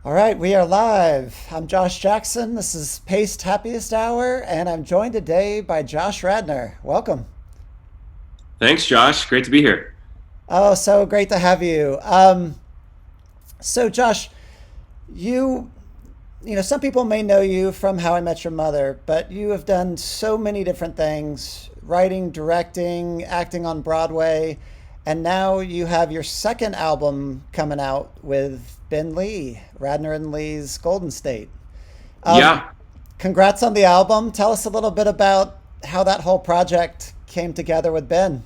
All right, we are live. I'm Josh Jackson. This is Paced Happiest Hour, and I'm joined today by Josh Radnor. Welcome. Thanks, Josh. Great to be here. Oh, so great to have you. So Josh, you, some people may know you from How I Met Your Mother, but you have done so many different things: writing, directing, acting on Broadway, and now you have your second album coming out with Ben Lee, Radnor and Lee's Golden State. Um, Yeah. Congrats on the album. Tell us a little bit about how that whole project came together with Ben.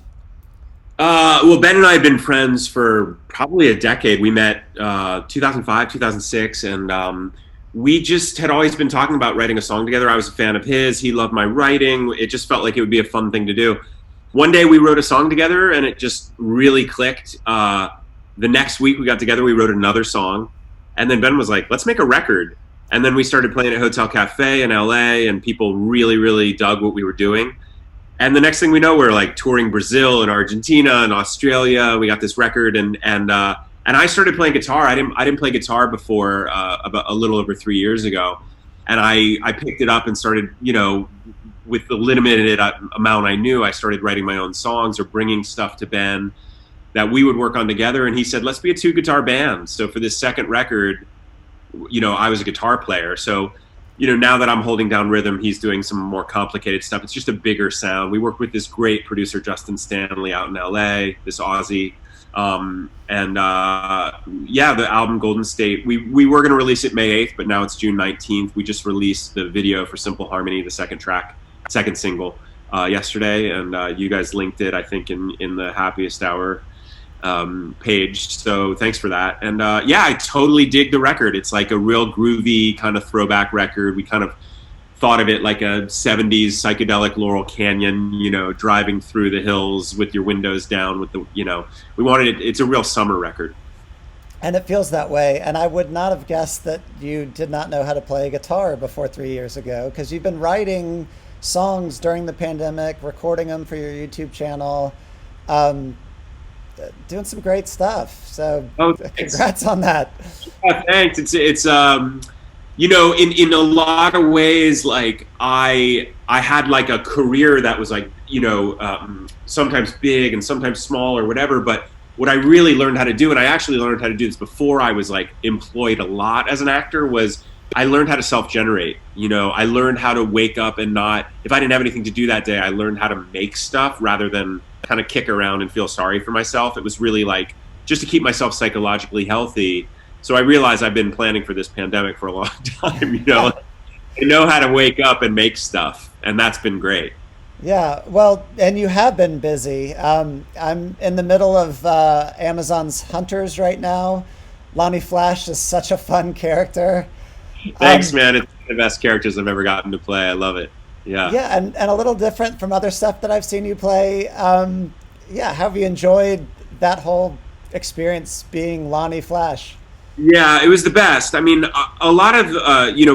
Well, Ben and I have been friends for probably a decade. We met 2005, 2006, and we just had always been talking about writing a song together. I was a fan of his. He loved my writing. It just felt like it would be a fun thing to do. One day we wrote a song together, and it just really clicked. The next week we got together, we wrote another song, and then Ben was like, "Let's make a record." And then we started playing at Hotel Cafe in LA, and people really, really dug what we were doing. And the next thing we know, we're like touring Brazil and Argentina and Australia. We got this record, and I started playing guitar. I didn't play guitar before about a little over 3 years ago, and I picked it up and started, with the limited amount I knew, I started writing my own songs or bringing stuff to Ben that we would work on together. And he said, "Let's be a two guitar band." So for this second record, I was a guitar player. So now that I'm holding down rhythm, he's doing some more complicated stuff. It's just a bigger sound. We worked with this great producer, Justin Stanley, out in LA, this Aussie. Yeah, the album Golden State, we were going to release it May 8th, but now it's June 19th. We just released the video for Simple Harmony, the second single, yesterday. And you guys linked it, I think, in the Happiest Hour page. So thanks for that. And yeah, I totally dig the record. It's like a real groovy kind of throwback record. We kind of thought of it like a 70s psychedelic Laurel Canyon, driving through the hills with your windows down with we wanted it. It's a real summer record. And it feels that way. And I would not have guessed that you did not know how to play guitar before 3 years ago, because you've been writing songs during the pandemic, recording them for your YouTube channel, um, doing some great stuff. So Oh, thanks. congrats on that. Yeah, thanks. In a lot of ways, like I had like a career that was like, sometimes big and sometimes small or whatever. But what I really learned how to do, and I actually learned how to do this before I was like employed a lot as an actor, was I learned how to self-generate. I learned how to wake up and not, if I didn't have anything to do that day, I learned how to make stuff rather than kind of kick around and feel sorry for myself. It was really like just to keep myself psychologically healthy. So I realized I've been planning for this pandemic for a long time. I know how to wake up and make stuff, and that's been great. Yeah, well, and you have been busy. I'm in the middle of Amazon's Hunters right now. Lonnie Flash is such a fun character. Thanks, Um, man. It's one of the best characters I've ever gotten to play. I love it. Yeah. yeah, and a little different from other stuff that I've seen you play. Yeah, how have you enjoyed that whole experience being Lonnie Flash? Yeah, it was the best. I mean, a lot of,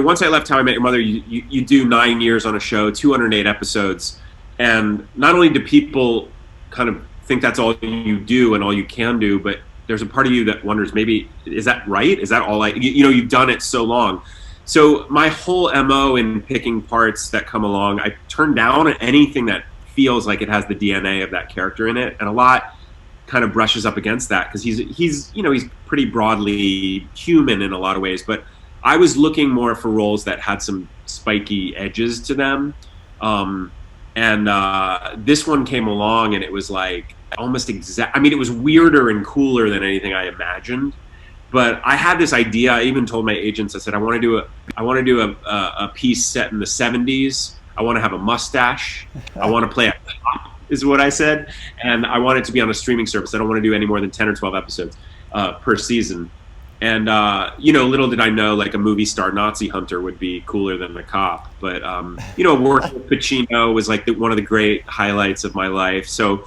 once I left How I Met Your Mother, you do 9 years on a show, 208 episodes. And not only do people kind of think that's all you do and all you can do, but there's a part of you that wonders, maybe, is that right? Is that all you've done it so long. So my whole MO in picking parts that come along, I turn down anything that feels like it has the DNA of that character in it. And a lot kind of brushes up against that because he's pretty broadly human in a lot of ways. But I was looking more for roles that had some spiky edges to them. And this one came along, and it was like almost exact. I mean, it was weirder and cooler than anything I imagined. But I had this idea. I even told my agents. I said, I want to do a piece set in the '70s. I want to have a mustache. I want to play a cop, is what I said, and I want it to be on a streaming service. I don't want to do any more than 10 or 12 episodes per season. And little did I know, like a movie star Nazi hunter would be cooler than a cop. But working with Pacino was like one of the great highlights of my life. So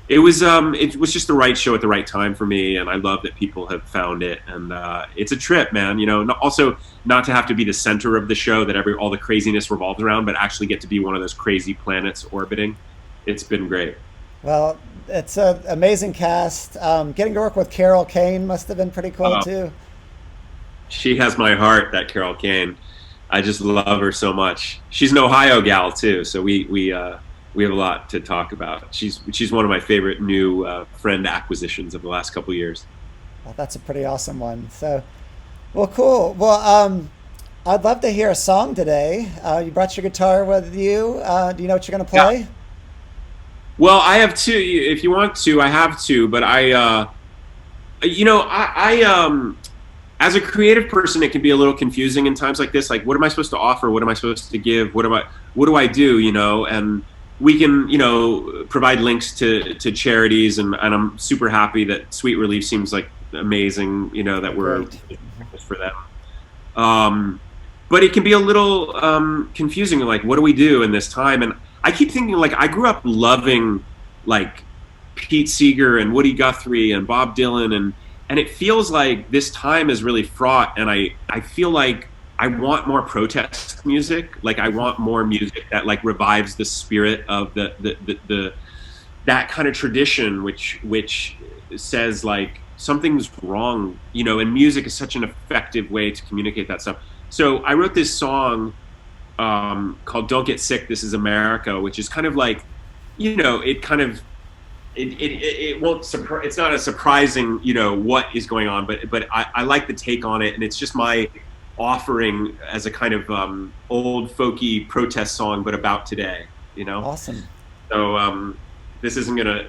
it was just the right show at the right time for me, and I love that people have found it. And it's a trip, man. Also not to have to be the center of the show that all the craziness revolves around, but actually get to be one of those crazy planets orbiting. It's been great. Well, it's an amazing cast. Getting to work with Carol Kane must have been pretty cool Uh, too. She has my heart, that Carol Kane. I just love her so much. She's an Ohio gal too, so we have a lot to talk about. She's one of my favorite new friend acquisitions of the last couple of years. Well, that's a pretty awesome one. So, well, cool. Well, I'd love to hear a song today. You brought your guitar with you. Do you know what you're going to Yeah. play? Well, I have two. If you want to, I have two. But I as a creative person, it can be a little confusing in times like this. Like, what am I supposed to offer? What am I supposed to give? What do I do? And we can, provide links to charities, and I'm super happy that Sweet Relief seems like amazing. That we're Great. for them. But it can be a little confusing. Like, what do we do in this time? And I keep thinking, like, I grew up loving like Pete Seeger and Woody Guthrie and Bob Dylan, and it feels like this time is really fraught. And I feel like I want more protest music. Like, I want more music that like revives the spirit of the that kind of tradition, which says like something's wrong. And music is such an effective way to communicate that stuff. So I wrote this song called "Don't Get Sick, This Is America," which is kind of like, it kind of it won't it's not a surprising what is going on, but I like the take on it, and it's just my offering as a kind of old folky protest song, but about today. Awesome. So this isn't gonna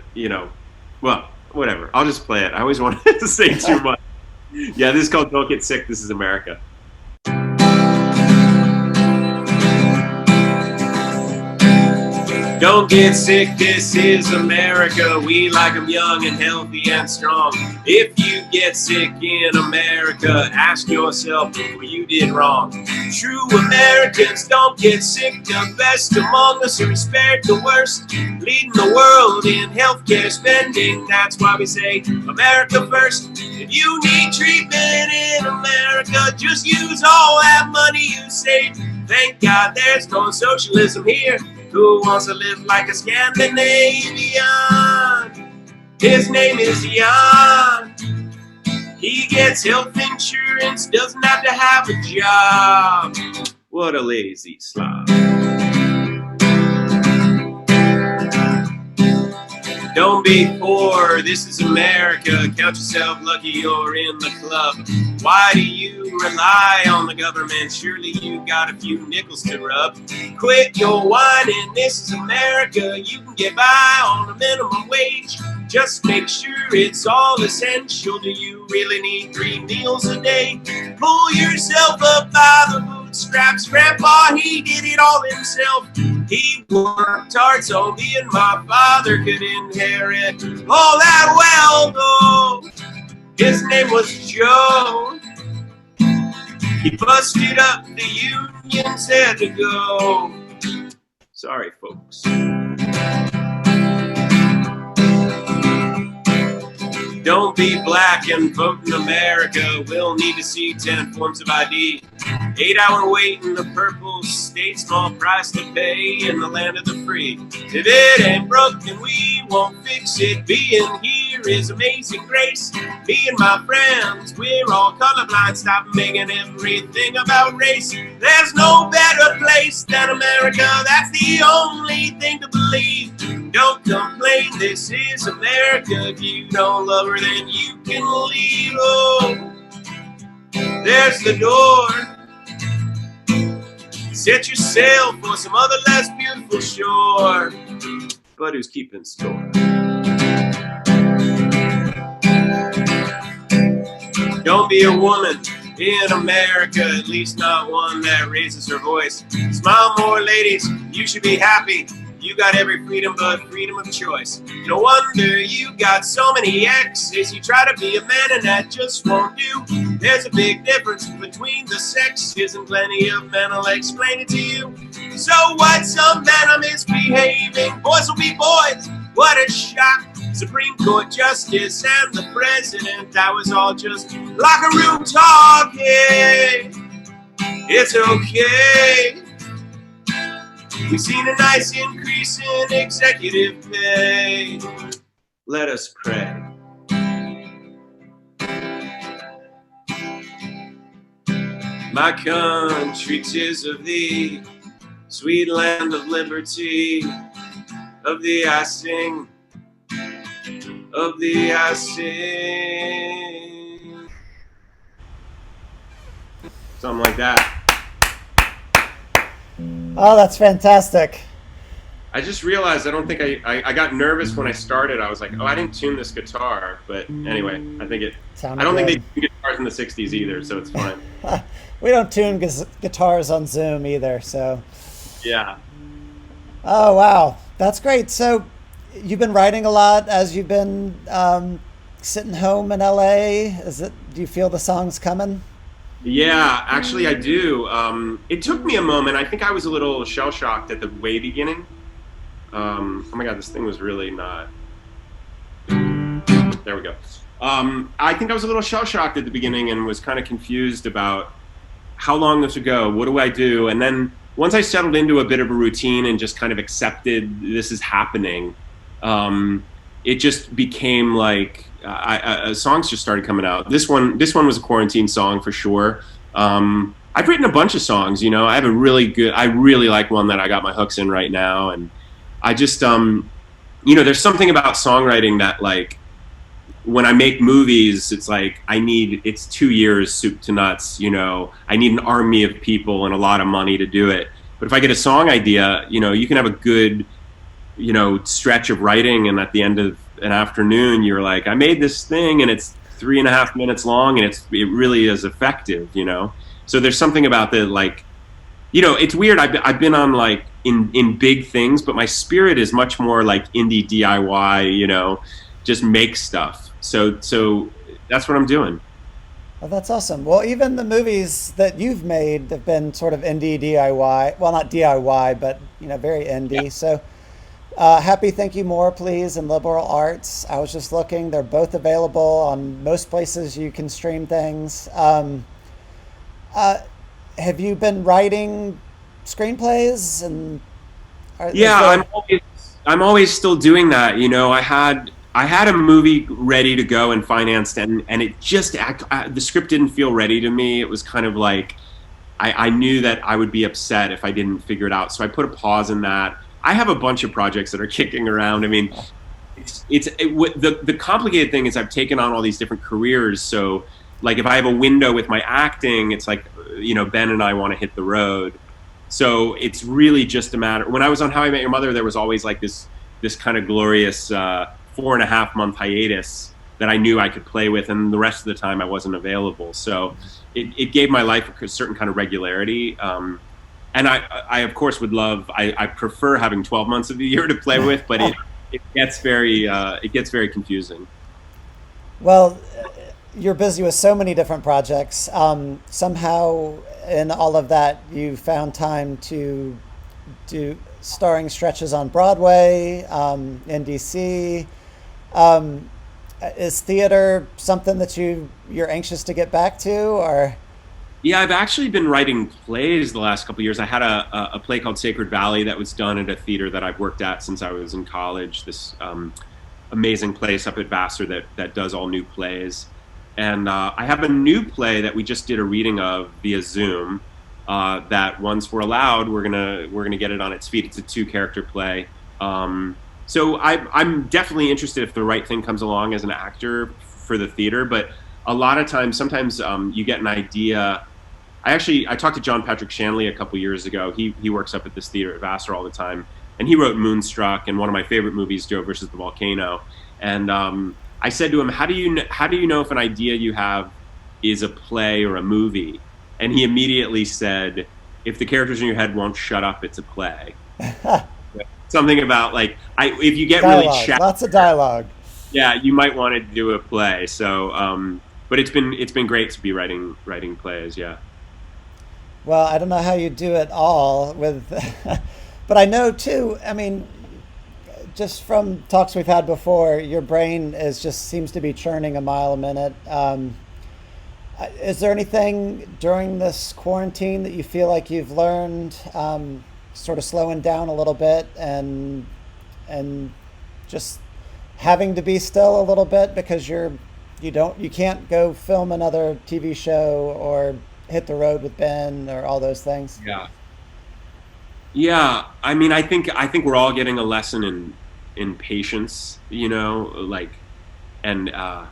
well, whatever. I'll just play it. I always wanted to say too much. Yeah, this is called "Don't Get Sick, This Is America." Don't get sick, this is America. We like them young and healthy and strong. If you get sick in America, ask yourself what you did wrong. True Americans don't get sick. The best among us respect the worst. Leading the world in healthcare spending. That's why we say America first. If you need treatment in America, just use all that money you save. Thank God there's no socialism here. Who wants to live like a Scandinavian? His name is Jan. He gets health insurance, doesn't have to have a job. What a lazy slob. Don't be poor, this is America. Count yourself lucky you're in the club. Why do you rely on the government? Surely you got a few nickels to rub. Quit your whining, this is America. You can get by on a minimum wage. Just make sure it's all essential. Do you really need 3 meals a day? Pull yourself up by the bootstraps. Grandpa, he did it all himself. He worked hard so me and my father could inherit all that wealth. Oh, his name was Joe. He busted up the unions, had to go. Sorry, folks. Don't be black and vote in America. We'll need to see 10 forms of ID. 8-hour wait in the purple state, small price to pay in the land of the free. If it ain't broke, then we won't fix it. Being here is amazing grace. Me and my friends, we're all colorblind. Stop making everything about race. There's no better place than America. That's the only thing to believe. Don't complain, this is America. If you don't love her, then you can leave. Oh, there's the door. Set your sail for some other less beautiful shore. But who's keeping score? Don't be a woman in America, at least not one that raises her voice. Smile more, ladies, you should be happy. You got every freedom but freedom of choice. No wonder you got so many exes. You try to be a man and that just won't do. There's a big difference between the sexes, and plenty of men will explain it to you. So what's some men are misbehaving? Boys will be boys. What a shock. Supreme Court Justice and the President, that was all just locker room talk. Yeah, it's okay. We've seen a nice increase in executive pay. Let us pray. My country, 'tis of thee, sweet land of liberty, of thee I sing, of thee I sing. Something like that. Oh, that's fantastic. I just realized I don't think I got nervous when I started. I was like, oh, I didn't tune this guitar. But anyway, I think Sounded I don't think good. they tuned guitars in the 60s either, so it's fine. We don't tune guitars on Zoom either, so. Yeah. Oh, wow. That's great. So you've been writing a lot as you've been sitting home in LA. Do you feel the songs coming? Yeah, actually, I do. It took me a moment. I think I was a little shell shocked at the way beginning. Oh my God, this thing was really not. There we go. I think I was a little shell shocked at the beginning and was kind of confused about how long this would go. What do I do? And then once I settled into a bit of a routine and just kind of accepted this is happening, it just became like songs just started coming out. This one was a quarantine song for sure. I've written a bunch of songs. You know, I really like one that I got my hooks in right now, and I just there's something about songwriting that, like, when I make movies, it's like it's 2 years soup to nuts. You know, I need an army of people and a lot of money to do it. But if I get a song idea, you can have a good stretch of writing, and at the end of an afternoon you're like, I made this thing and it's 3.5 minutes long, and it really is effective. So there's something about the, like, it's weird. I've been on, like, in big things, but my spirit is much more like indie DIY, just make stuff. So that's what I'm doing. Oh, that's awesome. Well, even the movies that you've made have been sort of indie DIY. Well, not DIY, but very indie. Yeah. So, Happy, Thank You More, Please, and Liberal Arts. I was just looking; they're both available on most places you can stream things. Have you been writing screenplays Yeah, I'm always still doing that. I had a movie ready to go and financed, and it just the script didn't feel ready to me. It was kind of like I knew that I would be upset if I didn't figure it out, so I put a pause in that. I have a bunch of projects that are kicking around. I mean, the complicated thing is I've taken on all these different careers. So, like, if I have a window with my acting, it's like, Ben and I want to hit the road. So it's really just a matter. When I was on How I Met Your Mother, there was always like this kind of glorious 4.5-month hiatus that I knew I could play with, and the rest of the time I wasn't available. So it gave my life a certain kind of regularity. And I of course would love. I prefer having 12 months of the year to play with, but it gets very confusing. Well, you're busy with so many different projects. Somehow, in all of that, you found time to do starring stretches on Broadway, in DC. Is theater something that you're anxious to get back to, or? Yeah, I've actually been writing plays the last couple of years. I had a play called Sacred Valley that was done at a theater that I've worked at since I was in college. This amazing place up at Basia that does all new plays. And I have a new play that we just did a reading of via Zoom. That once we're allowed, we're gonna get it on its feet. It's a 2-character play. So I'm definitely interested if the right thing comes along as an actor for the theater. But a lot of times, sometimes you get an idea. I talked to John Patrick Shanley a couple years ago. He works up at this theater at Vassar all the time, and he wrote Moonstruck and one of my favorite movies, Joe versus the Volcano. And I said to him, how do you know if an idea you have is a play or a movie? And he immediately said, if the characters in your head won't shut up, it's a play. Something about, like, if you get Dialogue, really chatty, lots of dialogue. yeah, you might want to do a play. So, but it's been great to be writing plays. Yeah. Well, I don't know how you do it all with, but I know too. I mean, just from talks we've had before, your brain seems to be churning a mile a minute. Is there anything during this quarantine that you feel like you've learned, sort of slowing down a little bit and just having to be still a little bit because you can't go film another TV show or Hit the Road with Ben or all those things? Yeah. Yeah, I mean, I think we're all getting a lesson in patience, like, and I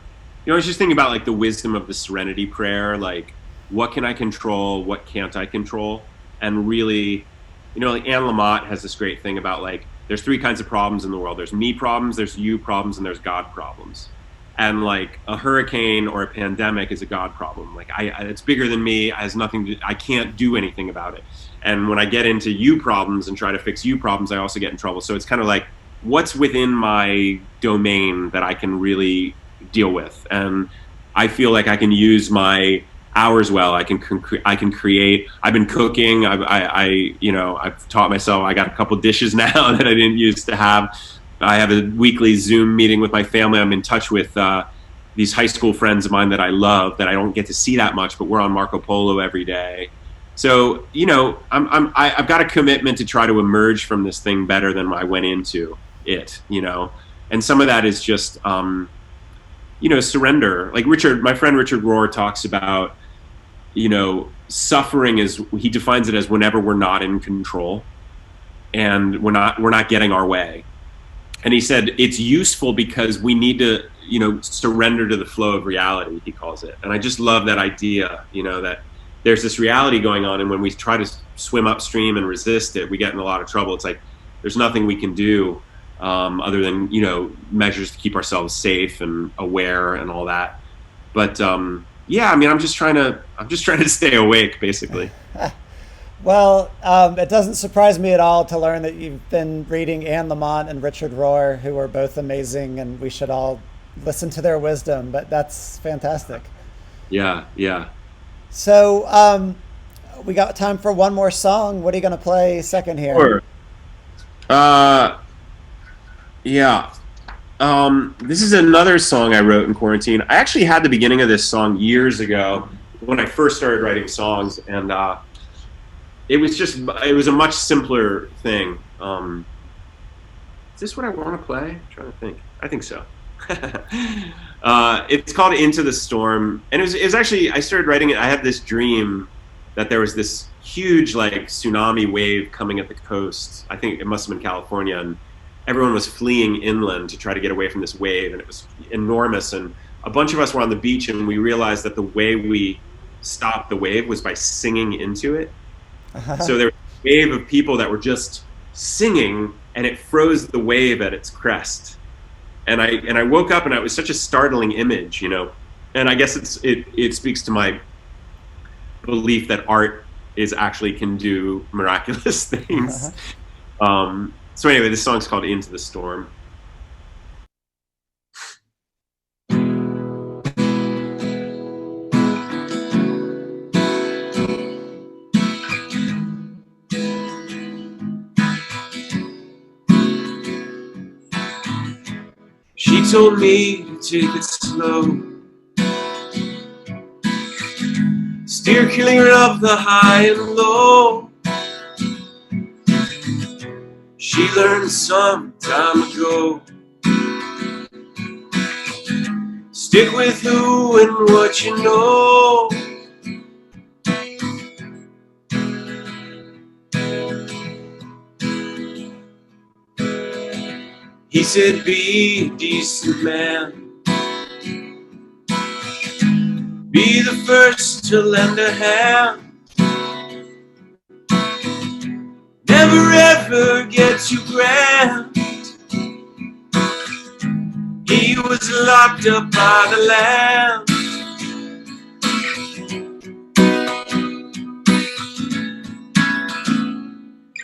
was just thinking about like the wisdom of the Serenity Prayer, like what can I control, what can't I control, and really, like Anne Lamott has this great thing about like there's three kinds of problems in the world. There's me problems, there's you problems, and there's God problems. And like a hurricane or a pandemic is a God problem. Like it's bigger than me. It has nothing to, I can't do anything about it. And when I get into you problems and try to fix you problems, I also get in trouble. So it's kind of like what's within my domain that I can really deal with. And I feel like I can use my hours well. I can create. I've been cooking. I've taught myself. I got a couple dishes now that I didn't used to have. I have a weekly Zoom meeting with my family. I'm in touch with these high school friends of mine that I love that I don't get to see that much, but we're on Marco Polo every day. So I've got a commitment to try to emerge from this thing better than I went into it. And some of that is just surrender. Like my friend Richard Rohr talks about, suffering is, he defines it as whenever we're not in control and we're not getting our way. And he said it's useful because we need to, surrender to the flow of reality, he calls it. And I just love that idea, that there's this reality going on, and when we try to swim upstream and resist it, we get in a lot of trouble. It's like there's nothing we can do other than measures to keep ourselves safe and aware and all that. But yeah, I mean, I'm just trying to stay awake, basically. Well, it doesn't surprise me at all to learn that you've been reading Anne Lamott and Richard Rohr, who are both amazing, and we should all listen to their wisdom. But that's fantastic. Yeah, yeah. So we got time for one more song. What are you going to play second here? Sure. Yeah. This is another song I wrote in quarantine. I actually had the beginning of this song years ago when I first started writing songs, and it was a much simpler thing. Is this what I want to play? I'm trying to think. I think so. It's called Into the Storm, and it was actually, I started writing it. I had this dream that there was this huge like tsunami wave coming at the coast. I think it must have been California, and everyone was fleeing inland to try to get away from this wave, and it was enormous. And a bunch of us were on the beach, and we realized that the way we stopped the wave was by singing into it. So there was a wave of people that were just singing, and it froze the wave at its crest. And I woke up, and it was such a startling image, And I guess it speaks to my belief that art actually can do miraculous things. So anyway, this song's called Into the Storm. She told me to take it slow, steer clear of the high and low. She learned some time ago. Stick with who and what you know. He said, be a decent man. Be the first to lend a hand. Never ever get too grand. He was locked up by the land.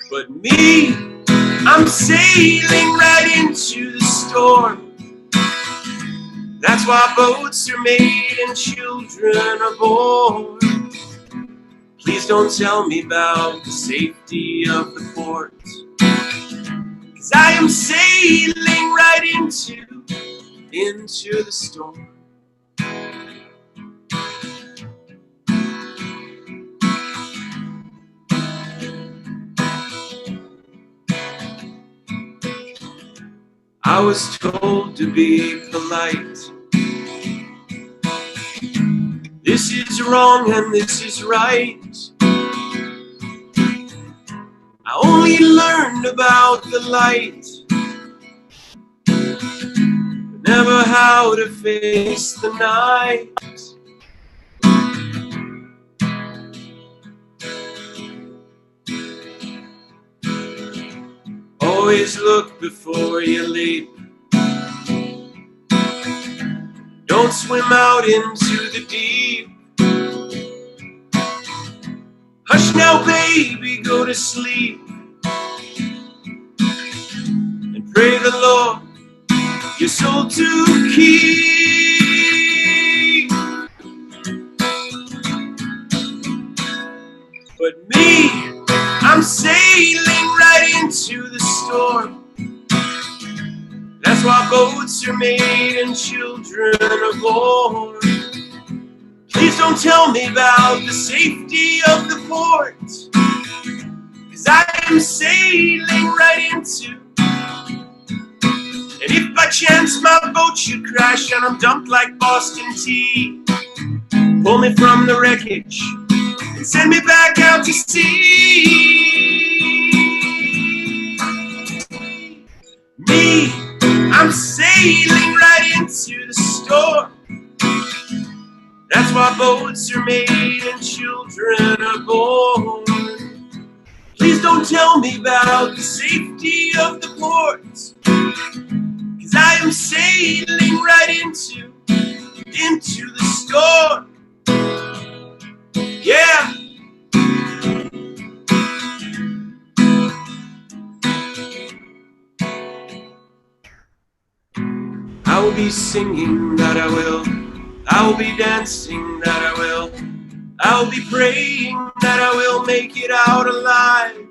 But me, I'm sailing right into the storm. That's why boats are made and children are born. Please don't tell me about the safety of the port, 'cause I am sailing right into the storm. I was told to be polite. This is wrong and this is right. I only learned about the light, but never how to face the night. Always look before you leap. Don't swim out into the deep. Hush now, baby, go to sleep. And pray the Lord your soul to keep. But me, I'm sailing right into the storm. That's why boats are made and children are born. Please don't tell me about the safety of the port, 'cause I am sailing right into. And if by chance my boat should crash and I'm dumped like Boston tea, pull me from the wreckage and send me back out to sea. Me, I'm sailing right into the storm. That's why boats are made and children are born. Please don't tell me about the safety of the port, 'cause I am sailing right into the storm. Yeah. I will be singing that I will. I will be dancing that I will. I will be praying that I will make it out alive.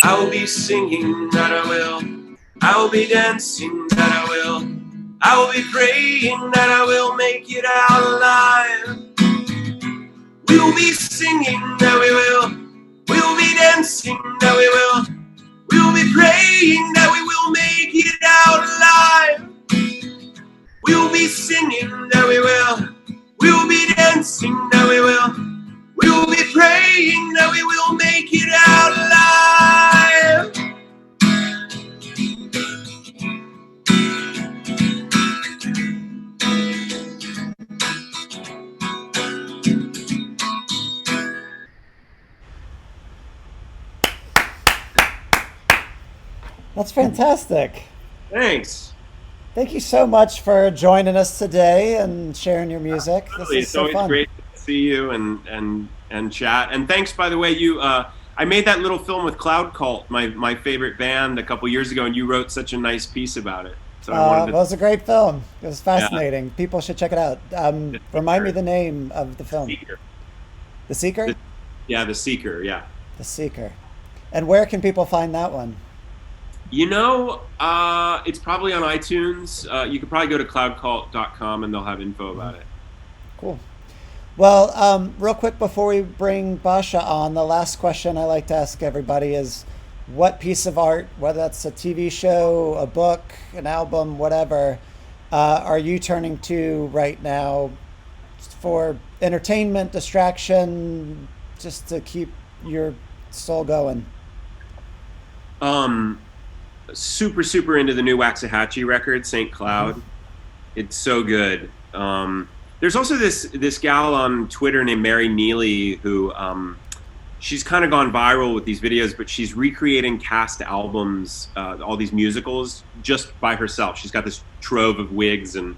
I will be singing that I will. I will be dancing that I will. I will be praying that I will make it out alive. We will be singing that we will. We will be dancing that we will. We will be praying that we will make it out alive. We will be singing that we will. We will be dancing that we will. We will be praying that we will make it out alive. That's fantastic. Thanks. Thank you so much for joining us today and sharing your music. This is It's so always fun. great to see you and chat. And thanks, by the way, I made that little film with Cloud Cult, my favorite band, a couple years ago, and you wrote such a nice piece about it. So I wanted It to. was a great film. It was Yeah, fascinating. People should check it out. Remind me the name of the film. Seeker. The Seeker? The- yeah, The Seeker. Yeah. The Seeker. And where can people find that one? It's probably on iTunes. You could probably go to cloudcult.com and they'll have info about it. Cool. Well, real quick before we bring Basia on, the last question I like to ask everybody is what piece of art, whether that's a TV show, a book, an album, whatever, are you turning to right now for entertainment, distraction, just to keep your soul going? Um, super into the new Waxahachie record, St. Hmm. Cloud. It's so good. There's also this gal on Twitter named Mary Neely who she's kind of gone viral with these videos, but she's recreating cast albums, all these musicals just by herself. She's got this trove of wigs and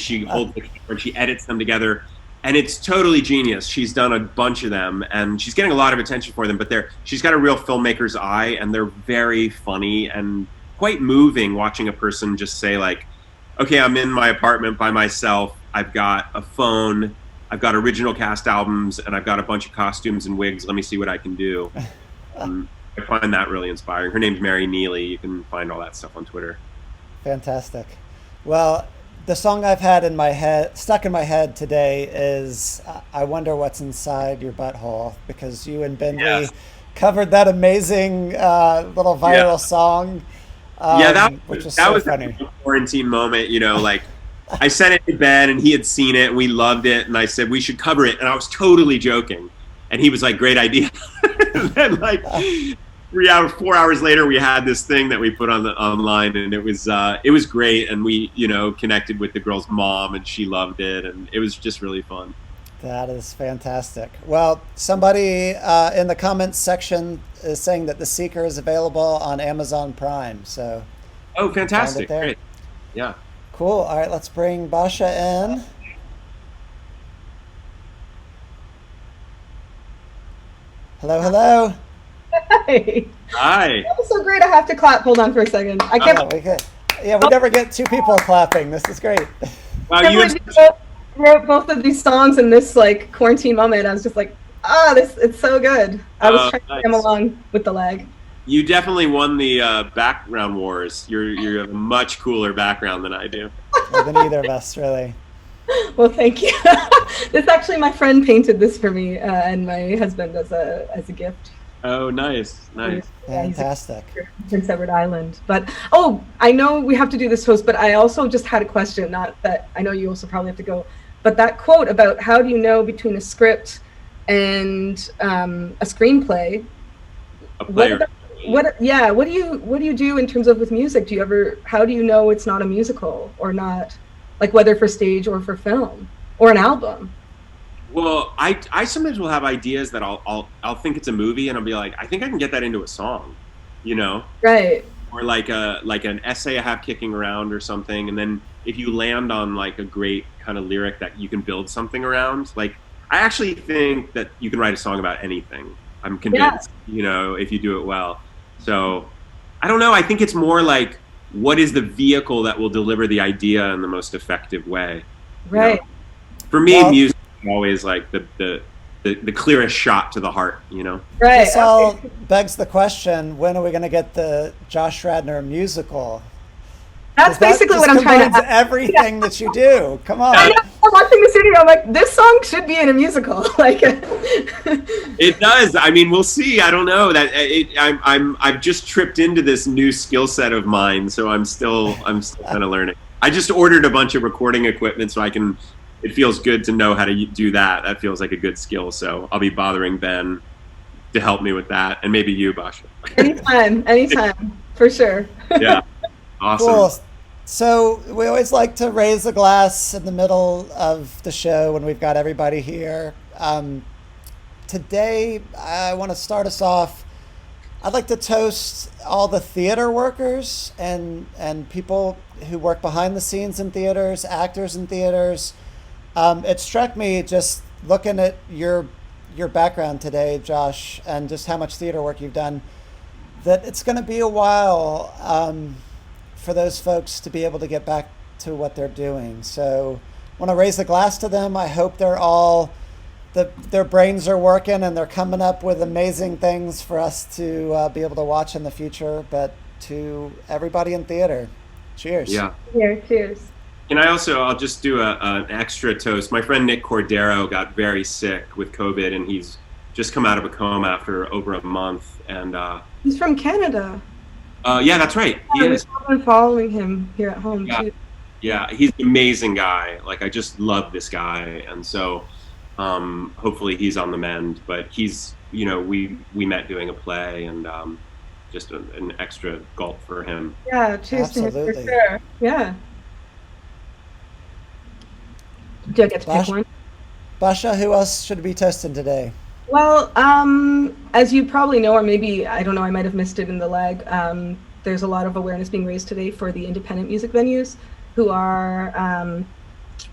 she holds the camera and she edits them together. And it's totally genius. She's done a bunch of them, and she's getting a lot of attention for them. But she's got a real filmmaker's eye, and they're very funny and quite moving. Watching a person just say like, "Okay, I'm in my apartment by myself. I've got a phone. I've got original cast albums, and I've got a bunch of costumes and wigs. Let me see what I can do." I find that really inspiring. Her name's Mary Neely. You can find all that stuff on Twitter. Fantastic. Well, the song I've had in my head, stuck in my head today is I Wonder What's Inside Your Butthole, because you and Bentley Yes. covered that amazing little Yeah. viral song, Yeah, that which was that so was funny. a quarantine moment. Like I sent it to Ben, and he had seen it, and we loved it. And I said we should cover it, and I was totally joking. And he was like, "Great idea." And then, like 4 hours later, we had this thing that we put on online, and it was great. And we, connected with the girl's mom, and she loved it, and it was just really fun. That is fantastic. Well, somebody in the comments section is saying that The Seeker is available on Amazon Prime. So Oh, you can find it fantastic! there. Great, yeah. Cool. All right, let's bring Basia in. Hello, hello. Hey, Hi. that was so great. I have to clap. Hold on for a second. I can't, Yeah, we never get two people clapping. This is great. Wow, can't you have believe you wrote both of these songs in this like quarantine moment. I was just like, it's so good. I was trying to come nice. along with the lag. You definitely won the background wars. You have a much cooler background than I do. More than either of us, really. Well, thank you. This actually, my friend painted this for me and my husband as a gift. Oh, nice. Yeah, he's Fantastic. Prince Edward Island. But I know we have to do this toast, but I also just had a question. Not that I know you also probably have to go, but that quote about how do you know between a script and a screenplay? A player. What do you do in terms of with music? How do you know it's not a musical or not, like whether for stage or for film or an album? Well, I sometimes will have ideas that I'll think it's a movie, and I'll be like, I think I can get that into a song, Right. or like an essay I have kicking around or something, and then if you land on like a great kind of lyric that you can build something around, like I actually think that you can write a song about anything. I'm convinced, if you do it well. So I don't know. I think it's more like what is the vehicle that will deliver the idea in the most effective way. Right. For me, Well, music is always like the clearest shot to the heart. Right. this all begs the question: when are we going to get the Josh Radnor musical? That's 'Cause that basically just what I'm trying to combines everything that you do. Come on. I know, I'm watching this video. I'm like, this song should be in a musical. Like, It does. I mean, we'll see. I don't know that I've just tripped into this new skill set of mine, so I'm still kind of learning. I just ordered a bunch of recording equipment so it feels good to know how to do that. That feels like a good skill. So I'll be bothering Ben to help me with that, and maybe you, Basha. anytime, for sure. Yeah. Awesome. Cool. So we always like to raise a glass in the middle of the show when we've got everybody here. Today, I want to start us off. I'd like to toast all the theater workers and people who work behind the scenes in theaters, actors in theaters. It struck me just looking at your background today, Josh, and just how much theater work you've done, that it's going to be a while for those folks to be able to get back to what they're doing. So I want to raise the glass to them. I hope they're all, their brains are working and they're coming up with amazing things for us to be able to watch in the future. But to everybody in theater, cheers. Yeah. Here, cheers. And I'll just do an extra toast. My friend Nick Cordero got very sick with COVID, and he's just come out of a coma after over a month. And He's from Canada. yeah, that's right. He is. I've been following him here at home Yeah. too. Yeah, he's an amazing guy. Like, I just love this guy, and so hopefully he's on the mend. But he's, we met doing a play, and just an extra gulp for him. Yeah, cheers to him for Absolutely. sure. Yeah. Do I get to pick Bash- one? Basha, who else should be toasting today? Well, as you probably know, or maybe, I don't know, I might have missed it in the lag, there's a lot of awareness being raised today for the independent music venues who are,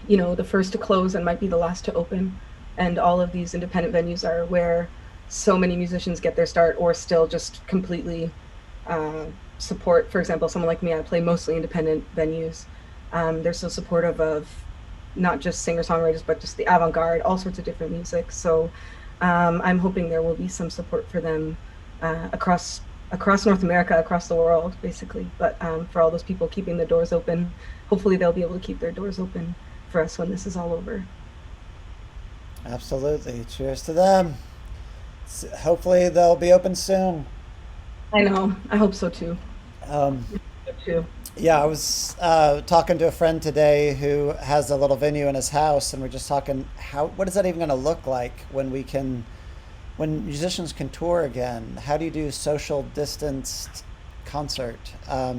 the first to close and might be the last to open. And all of these independent venues are where so many musicians get their start or still just completely support. For example, someone like me, I play mostly independent venues. They're so supportive of not just singer-songwriters, but just the avant-garde, all sorts of different music. So I'm hoping there will be some support for them across North America, across the world, basically. But for all those people keeping the doors open, hopefully they'll be able to keep their doors open for us when this is all over. Absolutely. Cheers to them. Hopefully they'll be open soon. I know. I hope so too. too. Yeah, I was talking to a friend today who has a little venue in his house, and we're just talking what is that even going to look like when musicians can tour again? How do you do social distanced concert? How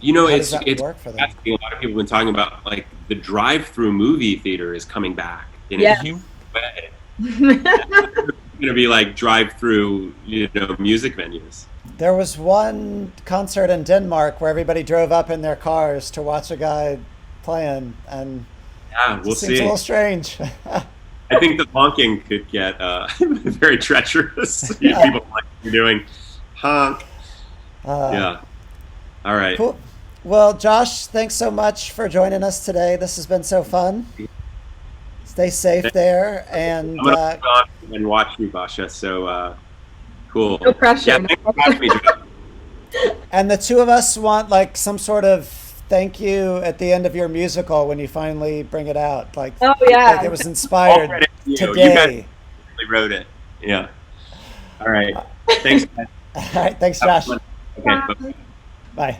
does that It's work for them? fascinating. A lot of people have been talking about like the drive-through movie theater is coming back in a Yeah. huge way. It's going to be like drive-through, music venues. There was one concert in Denmark where everybody drove up in their cars to watch a guy playing, and Yeah, it we'll just seems a see. little strange. I think the honking could get very treacherous. People like doing honk. Uh, Yeah. All right. cool. Well, Josh, thanks so much for joining us today. This has been so fun. Stay safe there, and I'm gonna put on and watch you, Basia. So cool. No pressure. Yeah, No thanks for pressure. having me, Josh. and the two of us want like some sort of thank you at the end of your musical when you finally bring it out. Like, Oh like it yeah. was All inspired credit to you. You guys today. really wrote it. Yeah. All right. Thanks, guys. All right, thanks, Have Josh. fun. Okay. Bye. Bye.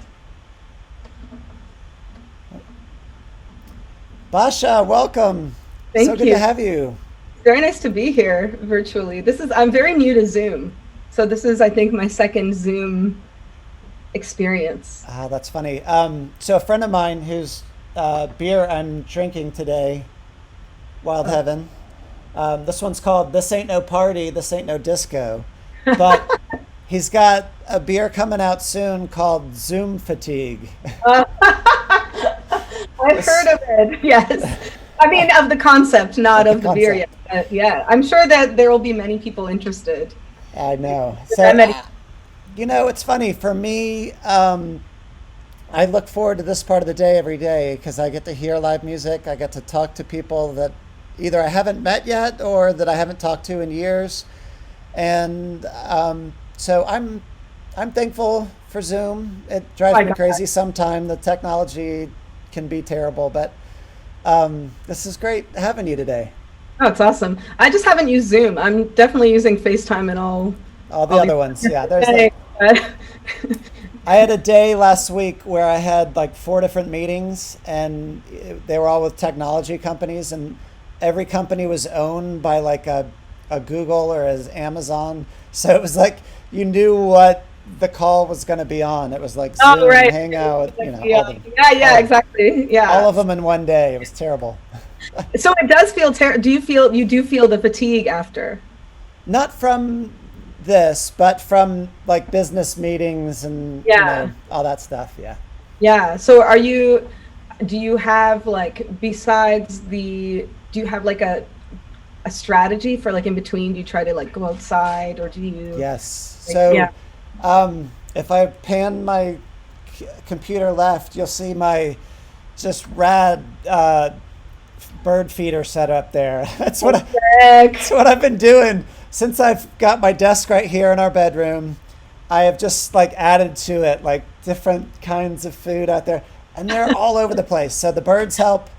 Basha, welcome. So Thank good you. to have you. Very nice to be here virtually. I'm very new to Zoom. So this is, I think, my second Zoom experience. Ah, that's funny. So a friend of mine whose beer I'm drinking today, Wild Heaven. This one's called "This Ain't No Party, This Ain't No Disco," but he's got a beer coming out soon called Zoom Fatigue. I've heard of it, yes. I mean, of the concept, not Of of the the beer concept. yet. But yeah, I'm sure that there will be many people interested. I know. I So, met- it's funny for me. I look forward to this part of the day every day because I get to hear live music. I get to talk to people that either I haven't met yet or that I haven't talked to in years, and so I'm thankful for Zoom. It drives I me got crazy sometimes. The technology can be terrible, but this is great having you today. Oh, it's awesome. I just haven't used Zoom. I'm definitely using FaceTime and All the all other ones, yeah. There's the, these. I had a day last week where I had like 4 different meetings, and they were all with technology companies, and every company was owned by like a Google or as Amazon. So it was like you knew what the call was going to be on. It was like Zoom, Oh, right. Hangout, Yeah, all, yeah, exactly. Yeah. all of them in one day. It was terrible. So it does feel you do feel the fatigue after? Not from this, but from like business meetings and Yeah. all that stuff. Yeah. Yeah. So do you have like do you have like a strategy for like in between? Do you try to like go outside or do you? Yes. Like, So, yeah. if I pan my computer left, you'll see my just rad bird feeder set up there. That's Heck. that's what I've been doing since I've got my desk right here in our bedroom. I have just like added to it like different kinds of food out there, and they're all over the place. So the birds help.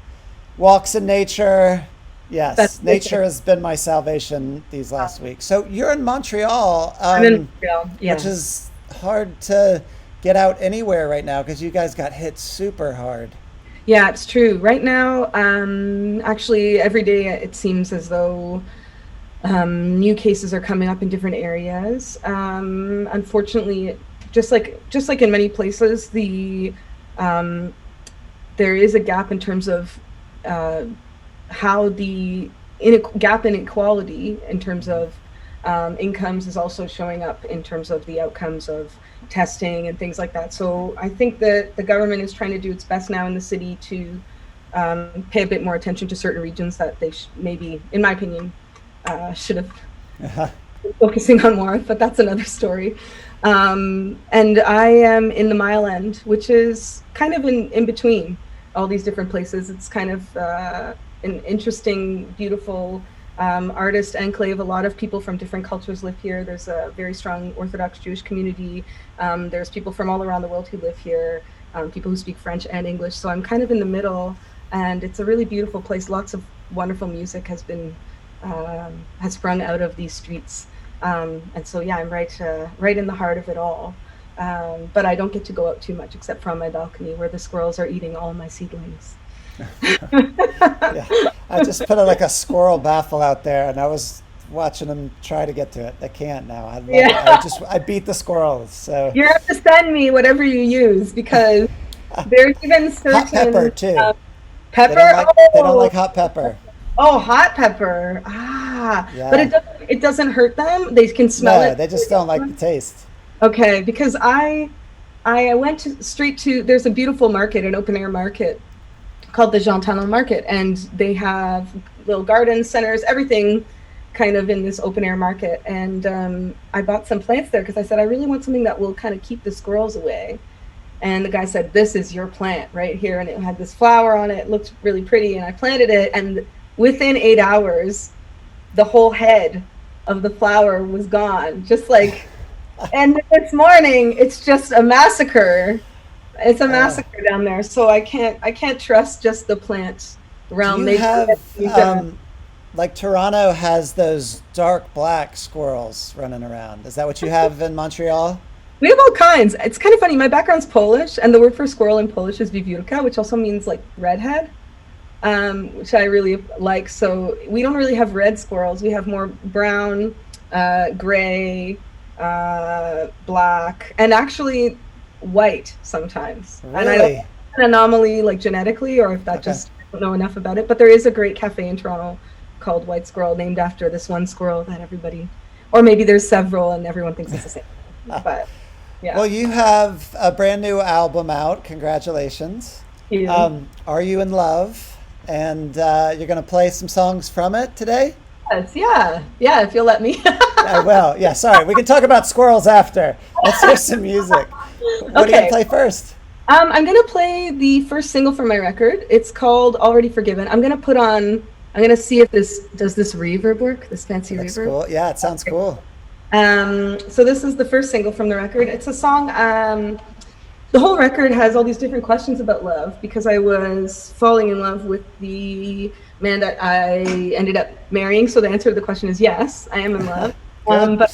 Walks in nature. Yes, That's nature has been my salvation these last weeks. So you're in Montreal, I'm in Montreal. Yeah. which is hard to get out anywhere right now because you guys got hit super hard. Yeah, it's true. Right now, actually, every day it seems as though new cases are coming up in different areas. Unfortunately, just like in many places, there is a gap in terms of how the gap inequality in terms of incomes is also showing up in terms of the outcomes of testing and things like that. So I think that the government is trying to do its best now in the city to pay a bit more attention to certain regions that they maybe, in my opinion, should have been focusing on more, but that's another story. And I am in the Mile End, which is kind of in between all these different places. It's kind of an interesting, beautiful artist enclave. A lot of people from different cultures live here. There's a very strong Orthodox Jewish community. There's people from all around the world who live here, people who speak French and English. So I'm kind of in the middle, and it's a really beautiful place. Lots of wonderful music has sprung out of these streets. And so, yeah, I'm right in the heart of it all. But I don't get to go out too much except for on my balcony where the squirrels are eating all my seedlings. Yeah, I just put like a squirrel baffle out there, and I was watching them try to get to it. They can't now. I love it. I beat the squirrels. So you have to send me whatever you use, because there's even certain hot pepper too. Pepper. They don't like hot pepper. Oh, hot pepper. Yeah. But it doesn't hurt them. They can smell it. They just don't like the taste. Okay, because I went straight to, there's a beautiful market, an open air market called the Jean Talon Market, and they have little garden centers, everything kind of in this open air market. And I bought some plants there because I said, I really want something that will kind of keep the squirrels away. And the guy said, this is your plant right here. And it had this flower on it. It looked really pretty. And I planted it. And within 8 hours, the whole head of the flower was gone. Just like, and this morning, it's just a massacre. It's a massacre down there. So I can't trust just the plant realm. Do you have, like Toronto has those dark black squirrels running around. Is that what you have in Montreal? We have all kinds. It's kind of funny. My background's Polish, and the word for squirrel in Polish is wiwórka, which also means like redhead, which I really like. So we don't really have red squirrels. We have more brown, gray, black, and actually white sometimes. Really? And I don't know if it's an anomaly, like genetically, or if that just, I don't know enough about it. But there is a great cafe in Toronto called White Squirrel, named after this one squirrel that everybody, or maybe there's several and everyone thinks it's the same. But yeah. Well, you have a brand new album out. Congratulations. Yeah. Are You in Love? And you're going to play some songs from it today? Yes, yeah, if you'll let me. Well, yeah, sorry. We can talk about squirrels after. Let's hear some music. What are you going to play first? I'm going to play the first single from my record. It's called Already Forgiven. I'm going to see if does this reverb work, this fancy reverb. Cool. Yeah, it sounds cool. So this is the first single from the record. It's a song, the whole record has all these different questions about love, because I was falling in love with the man that I ended up marrying. So the answer to the question is yes, I am in love. But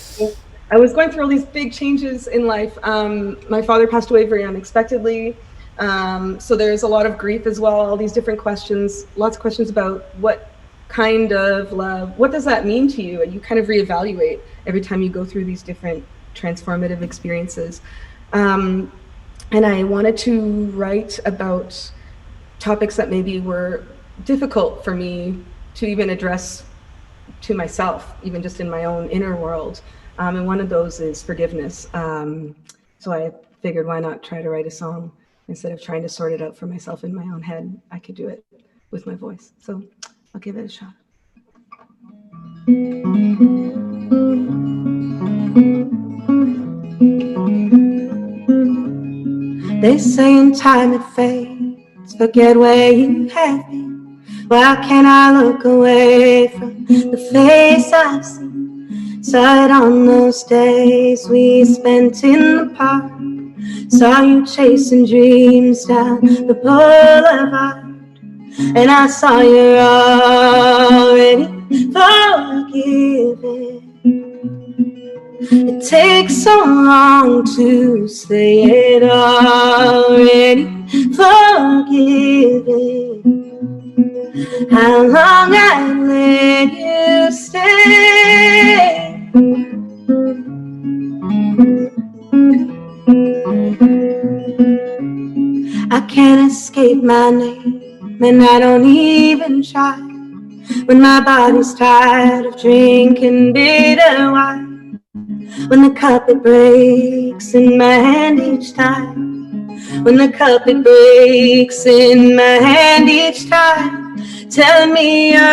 I was going through all these big changes in life. My father passed away very unexpectedly. So there's a lot of grief as well, all these different questions, lots of questions about what kind of love, what does that mean to you? And you kind of reevaluate every time you go through these different transformative experiences. And I wanted to write about topics that maybe were difficult for me to even address to myself, even just in my own inner world. And one of those is forgiveness. So I figured, why not try to write a song instead of trying to sort it out for myself in my own head? I could do it with my voice. So I'll give it a shot. They say in time it fades, forget where you have been. Why can't I look away from the face I've seen? Saw it on those days we spent in the park. Saw you chasing dreams down the boulevard. And I saw you're already forgiven. It takes so long to say it, already forgiven. How long I let you stay. I can't escape my name, and I don't even try. When my body's tired of drinking bitter wine, when the cup it breaks in my hand each time, when the cup it breaks in my hand each time, telling me you're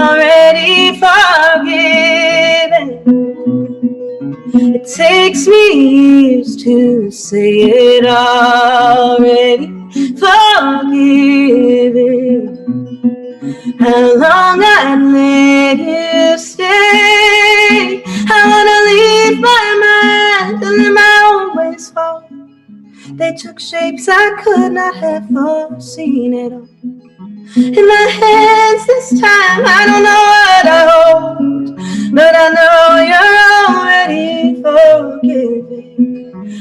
already forgiven. It takes me years to say it, already forgiven. How long I'd let you stay. I wanna leave my mind and let my own ways fall. They took shapes I could not have foreseen at all. In my hands this time, I don't know what I hold. but I know you're already forgiven.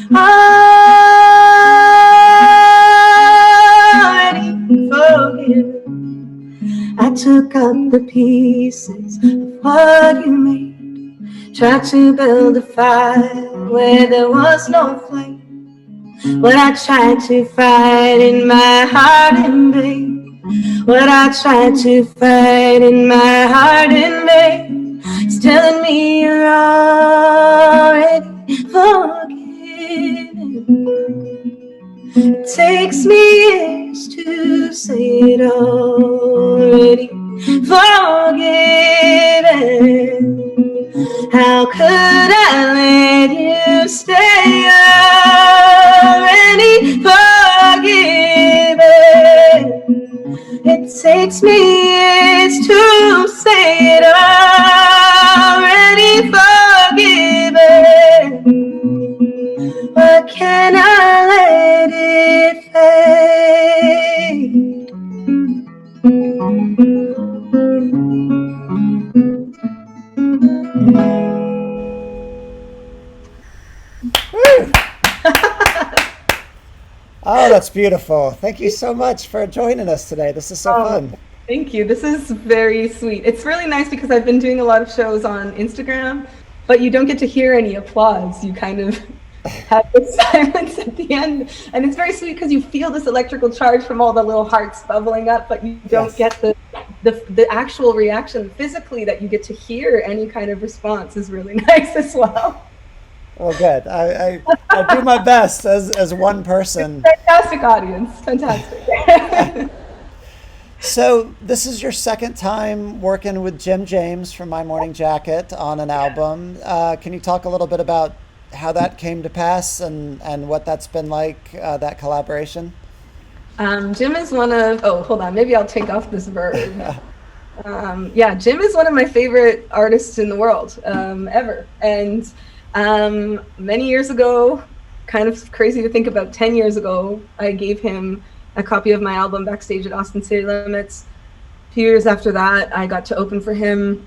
Already forgiven. I took up the pieces of what you made, tried to build a fire where there was no flame. What I tried to fight in my heart in vain. What I tried to fight in my heart in vain is telling me you're already forgiven. It takes me years to say it, already forgiven. How could I let you stay already forgiven? It takes me years to say it, already forgiven. But can I let it fade? Oh, that's beautiful. Thank you so much for joining us today. This is so fun. Thank you. This is very sweet. It's really nice because I've been doing a lot of shows on Instagram, but you don't get to hear any applause. You kind of have this silence at the end. And it's very sweet because you feel this electrical charge from all the little hearts bubbling up, but you don't get the actual reaction physically that you get to hear. Any kind of response is really nice as well. Well, good. I do my best as one person. Fantastic audience. Fantastic. So this is your second time working with Jim James from My Morning Jacket on an album. Can you talk a little bit about how that came to pass and what that's been like, that collaboration? Jim is one of, hold on, maybe I'll take off this verb. Jim is one of my favorite artists in the world, ever. And many years ago, kind of crazy to think about, 10 years ago, I gave him a copy of my album backstage at Austin City Limits. A few years after that, I got to open for him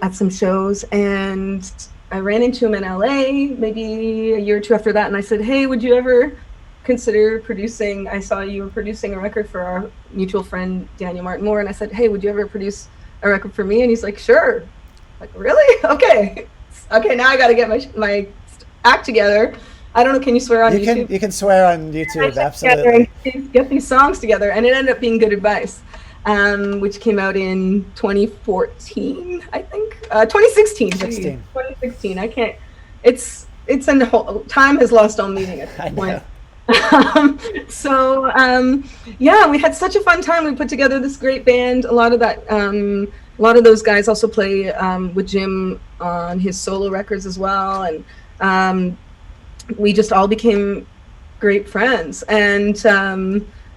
at some shows, and I ran into him in LA maybe a year or two after that, and I said, hey, would you ever consider producing, I saw you were producing a record for our mutual friend Daniel Martin Moore, and I said, hey, would you ever produce a record for me? And he's like, sure. Like, really? Okay, now I got to get my act together. I don't know, can you swear on YouTube? You can swear on YouTube, absolutely. Get these songs together, and it ended up being Good Advice, which came out in 2014, I think. 2016. 2016. I can't. It's in the whole time has lost all meaning at this point. We had such a fun time. We put together this great band. A lot of those guys also play with Jim on his solo records as well, and we just all became great friends. And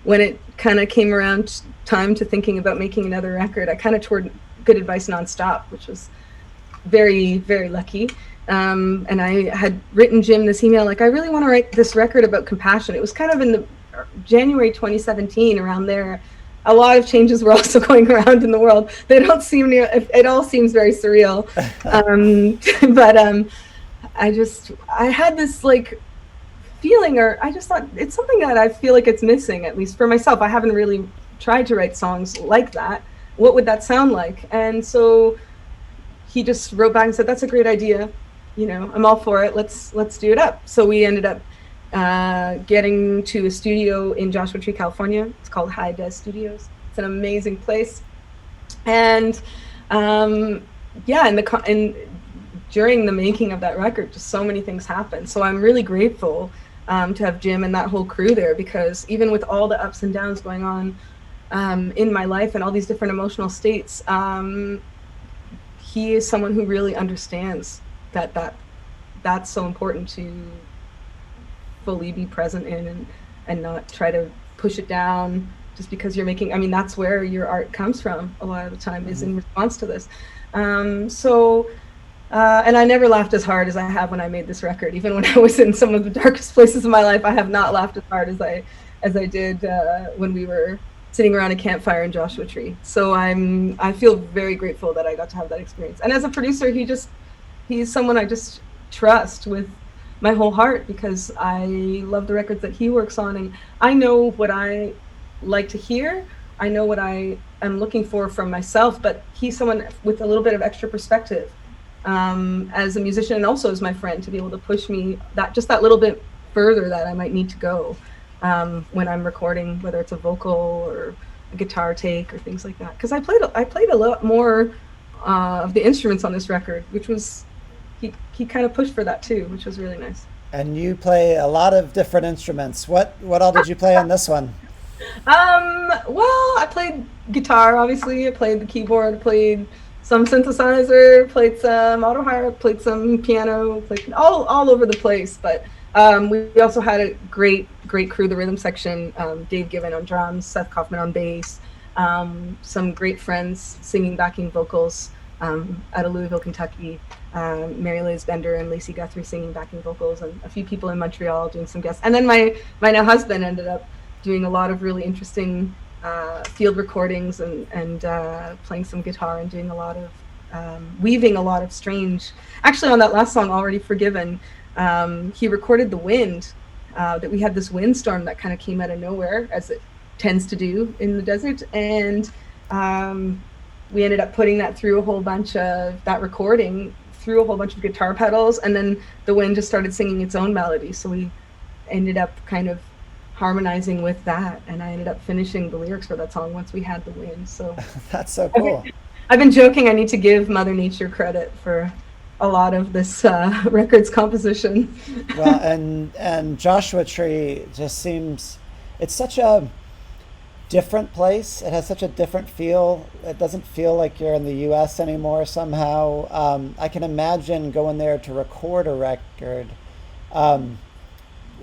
when it kind of came around time to thinking about making another record, I kind of toured Good Advice nonstop, which was very, very lucky. And I had written Jim this email, like, I really want to write this record about compassion. It was kind of in the January 2017, around there. A lot of changes were also going around in the world. They don't seem near, it all seems very surreal. I had this like feeling, or I just thought it's something that I feel like it's missing, at least for myself. I haven't really tried to write songs like that. What would that sound like? And so he just wrote back and said, that's a great idea. You know, I'm all for it. Let's do it up. So we ended up getting to a studio in Joshua Tree, California. It's called High Des Studios. It's an amazing place. And during the making of that record, just so many things happened. So I'm really grateful to have Jim and that whole crew there, because even with all the ups and downs going on in my life and all these different emotional states, he is someone who really understands that's so important to fully be present in and not try to push it down just because you're making, I mean, that's where your art comes from a lot of the time, is in response to this. And I never laughed as hard as I have when I made this record. Even when I was in some of the darkest places of my life, I have not laughed as hard as I did when we were sitting around a campfire in Joshua Tree. So I feel very grateful that I got to have that experience. And as a producer, he's someone I just trust with my whole heart, because I love the records that he works on, and I know what I like to hear. I know what I am looking for from myself, but he's someone with a little bit of extra perspective as a musician, and also as my friend, to be able to push me that little bit further that I might need to go when I'm recording, whether it's a vocal or a guitar take or things like that. Because I played a lot more of the instruments on this record, which was he kind of pushed for that too, which was really nice. And you play a lot of different instruments. What all did you play on this one? Well, I played guitar, obviously. I played the keyboard, played some synthesizer, played some auto harp, played some piano, played all over the place. But we also had a great crew, the rhythm section, Dave Given on drums, Seth Kaufman on bass, some great friends singing backing vocals out of Louisville, Kentucky, Mary Liz Bender and Lacey Guthrie singing backing vocals, and a few people in Montreal doing some guests. And then my now husband ended up doing a lot of really interesting field recordings and playing some guitar and doing a lot of weaving a lot of strange. Actually, on that last song, Already Forgiven, he recorded the wind, that we had this windstorm that kind of came out of nowhere, as it tends to do in the desert, and we ended up putting that through a whole bunch of that recording through a whole bunch of guitar pedals, and then the wind just started singing its own melody. So we ended up kind of harmonizing with that, and I ended up finishing the lyrics for that song once we had the wind. So that's so cool. I've been joking I need to give Mother Nature credit for a lot of this record's composition. Well, and Joshua Tree just seems, it's such a different place. It has such a different feel. It doesn't feel like you're in the US anymore somehow. I can imagine going there to record a record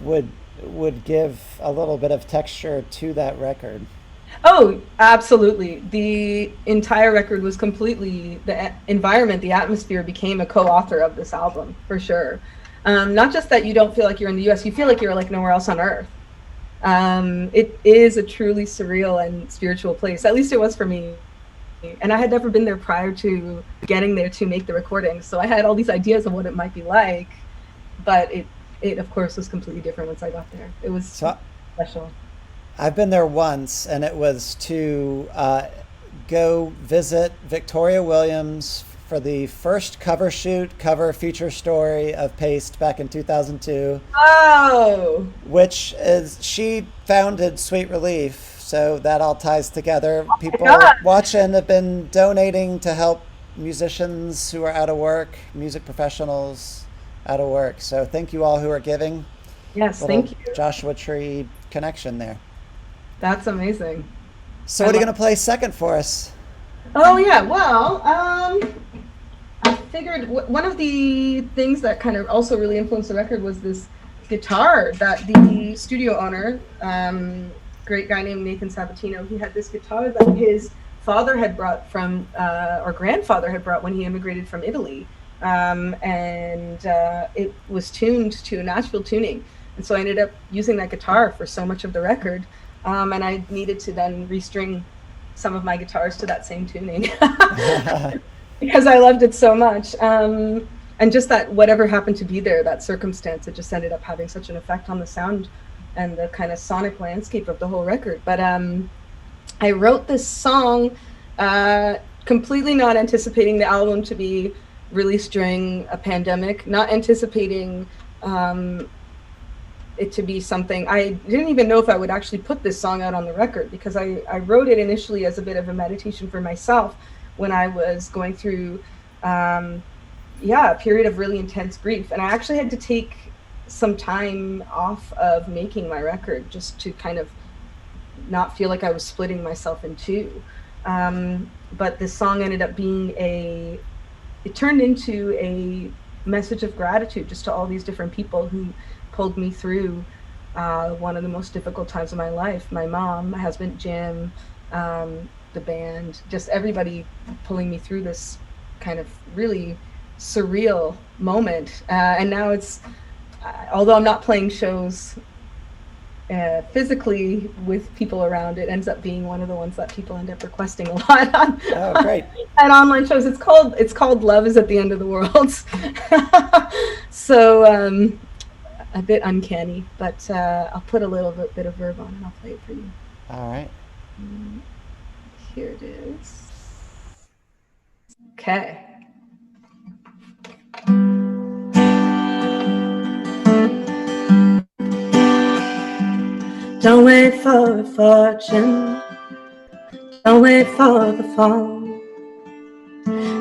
would give a little bit of texture to that record. Oh, absolutely. The entire record was completely, the environment, the atmosphere became a co-author of this album, for sure. Not just that you don't feel like you're in the US, you feel like you're like nowhere else on earth. It is a truly surreal and spiritual place. At least it was for me. And I had never been there prior to getting there to make the recording. So I had all these ideas of what it might be like, but it of course was completely different once I got there. It was special. I've been there once, and it was to go visit Victoria Williams for the first cover feature story of Paste back in 2002. Oh! Which is, she founded Sweet Relief, so that all ties together. People watching have been donating to help musicians who are out of work, music professionals out of work. So thank you all who are giving. Yes, thank you. Joshua Tree connection there. That's amazing. So what are you going to play second for us? Oh, yeah. Well, I figured one of the things that kind of also really influenced the record was this guitar that the studio owner, great guy named Nathan Sabatino, he had this guitar that his father had brought from, or grandfather had brought when he immigrated from Italy. And it was tuned to a Nashville tuning. And so I ended up using that guitar for so much of the record. And I needed to then restring some of my guitars to that same tuning because I loved it so much. And just that whatever happened to be there, that circumstance, it just ended up having such an effect on the sound and the kind of sonic landscape of the whole record. But I wrote this song completely not anticipating the album to be released during a pandemic, not anticipating it to be something. I didn't even know if I would actually put this song out on the record, because I wrote it initially as a bit of a meditation for myself when I was going through a period of really intense grief. And I actually had to take some time off of making my record just to kind of not feel like I was splitting myself in two. But this song ended up being it turned into a message of gratitude just to all these different people who pulled me through one of the most difficult times of my life. My mom, my husband Jim, the band, just everybody pulling me through this kind of really surreal moment. And now it's, although I'm not playing shows physically with people around, it ends up being one of the ones that people end up requesting a lot on Oh, great. at online shows. It's called Love is at the End of the World. So a bit uncanny, but I'll put a little bit of verb on and I'll play it for you. All right. Here it is. Okay. Don't wait for a fortune. Don't wait for the fall.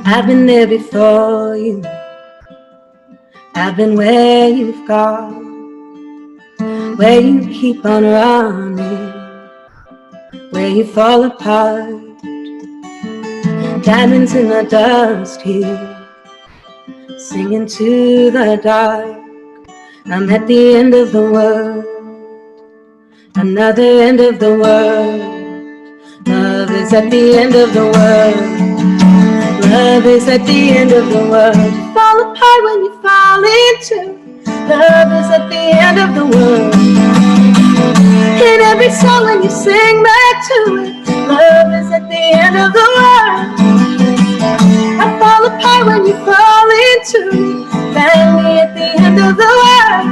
I've been there before you. I've been where you've gone, where you keep on running, where you fall apart. Diamonds in the dust here, singing to the dark. I'm at the end of the world, another end of the world. Love is at the end of the world. Love is at the end of the world. You fall apart when you fall into. Love is at the end of the world. In every song when you sing back to it. Love is at the end of the world. I fall apart when you fall into me. Find me at the end of the world.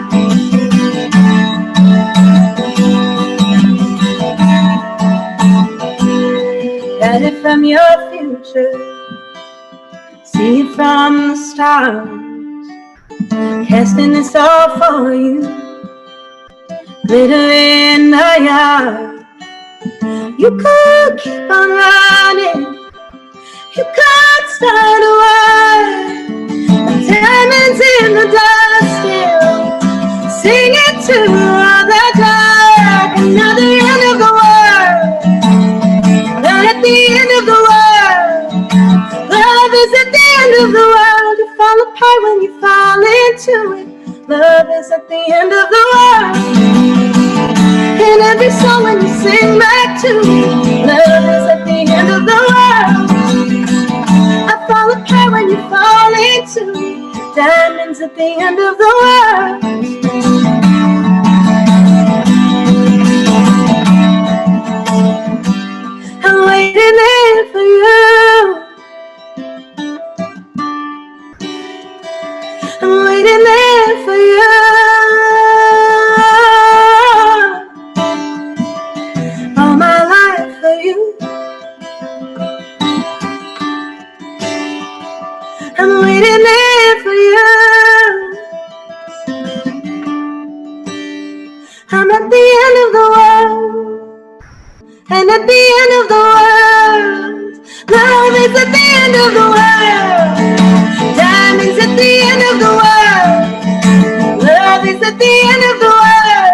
Got it from your future. See it from the stars. Casting this all for you. Glitter in the yard. You could keep on running. You could start a war. Diamonds in the dust still. Sing it to all the dark. Another end of the world. Not at the end of the world. Love is at the end of the world. You fall apart when you fall into it. Love is at the end of the world. In every song when you sing back to me. Love is at the end of the world. I fall apart when you fall into me. Diamonds at the end of the world. I'm waiting there for you. I'm waiting there for you. All my life for you. I'm waiting there for you. I'm at the end of the world. And at the end of the world, love is at the end of the world. Diamonds at the end of the world. Love is at the end of the world.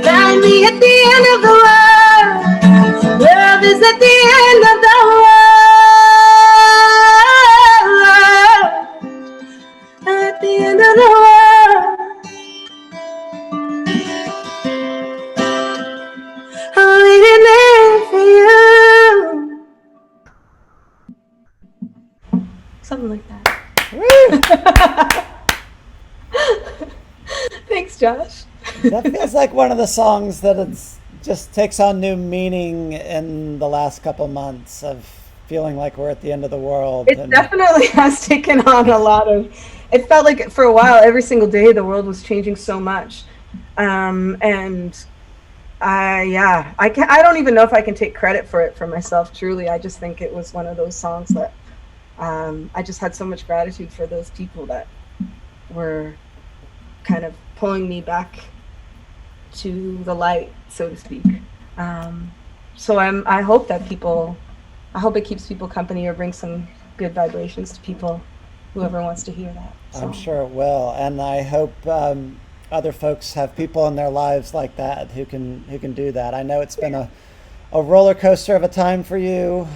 Find me at the end of the world. Love is at the end of the world. At the end of the world. I'm waiting there for you. Something like that. Thanks, Josh. That feels like one of the songs that it's just takes on new meaning in the last couple months of feeling like we're at the end of the world. It definitely has taken on a lot of. It felt like for a while, every single day, the world was changing so much, and I don't even know if I can take credit for it for myself. Truly, I just think it was one of those songs that I just had so much gratitude for those people that were kind of pulling me back to the light, so to speak. So I hope that I hope it keeps people company or brings some good vibrations to people, whoever wants to hear that. So. I'm sure it will, and I hope other folks have people in their lives like that who can do that. I know it's been a roller coaster of a time for you,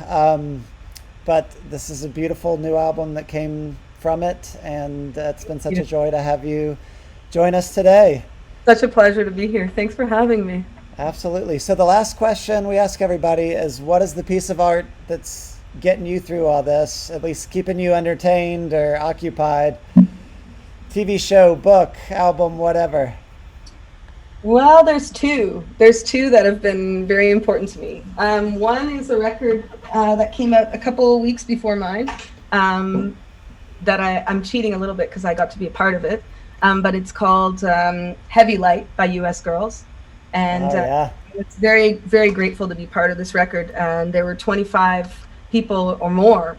but this is a beautiful new album that came from it, and it's been such a joy to have you join us today. Such a pleasure to be here. Thanks for having me. Absolutely. So the last question we ask everybody is, what is the piece of art that's getting you through all this, at least keeping you entertained or occupied? TV show, book, album, whatever. Well, there's two. There's two that have been very important to me. One is a record that came out a couple of weeks before mine. That I'm cheating a little bit because I got to be a part of it. But it's called Heavy Light by U.S. Girls. And it's very, very grateful to be part of this record. And there were 25 people or more,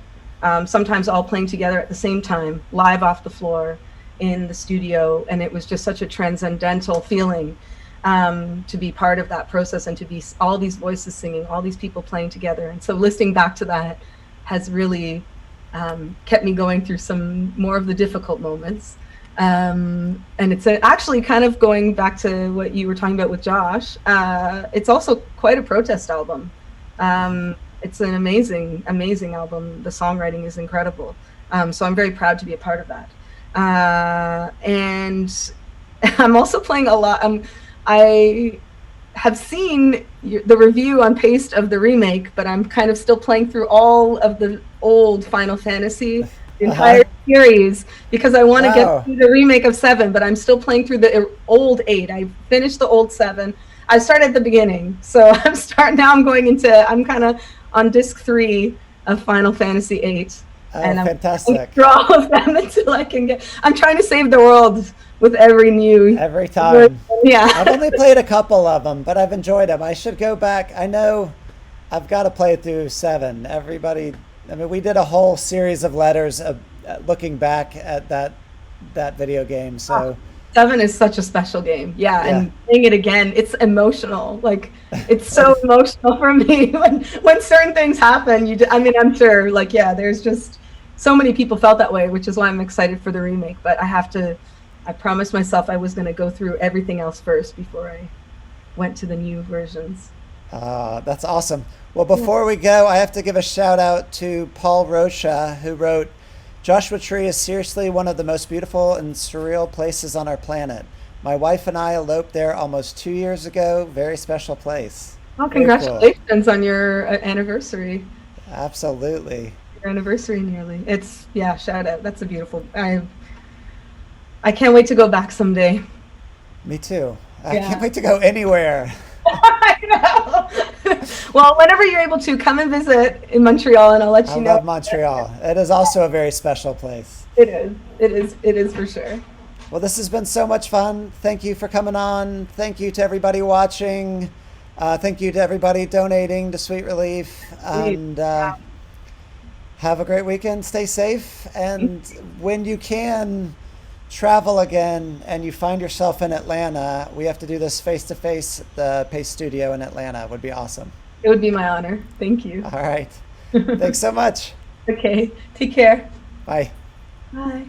sometimes all playing together at the same time, live off the floor in the studio. And it was just such a transcendental feeling to be part of that process and to be all these voices singing, all these people playing together. And so listening back to that has really kept me going through some more of the difficult moments. And it's actually kind of going back to what you were talking about with Josh. It's also quite a protest album. It's an amazing, amazing album. The songwriting is incredible. So I'm very proud to be a part of that. And I'm also playing a lot. I have seen the review on Paste of the remake, but I'm kind of still playing through all of the old Final Fantasy, the entire series, because I want to get through the remake of 7, but I'm still playing through the old 8. I finished the old 7. I started at the beginning, so I'm kind of on disc 3 of Final Fantasy 8. Oh, and I'm fantastic. Through all of them until I can I'm trying to save the world with every time. Yeah. I've only played a couple of them, but I've enjoyed them. I should go back. I know I've got to play through 7. We did a whole series of letters of looking back at that video game. So 7 is such a special game. Yeah. And playing it again, it's emotional. Like, it's so emotional for me when certain things happen. I'm sure, there's just so many people felt that way, which is why I'm excited for the remake. But I promised myself I was going to go through everything else first before I went to the new versions. That's awesome. Well, before we go, I have to give a shout out to Paul Rocha, who wrote, "Joshua Tree is seriously one of the most beautiful and surreal places on our planet. My wife and I eloped there almost 2 years ago. Very special place." Oh, congratulations on your anniversary. Absolutely. Your anniversary nearly. Shout out. That's a beautiful. I can't wait to go back someday. Me too. I can't wait to go anywhere. I know. Well, whenever you're able to, come and visit in Montreal, and I'll let you know. I love Montreal. It is also a very special place. It is. It is for sure. Well, this has been so much fun. Thank you for coming on. Thank you to everybody watching. Thank you to everybody donating to Sweet Relief. And have a great weekend. Stay safe. And when you can travel again and you find yourself in Atlanta, we have to do this face-to-face at the Pace Studio in Atlanta. It would be awesome. It would be my honor. Thank you. All right. Thanks so much. Okay. Take care. Bye. Bye.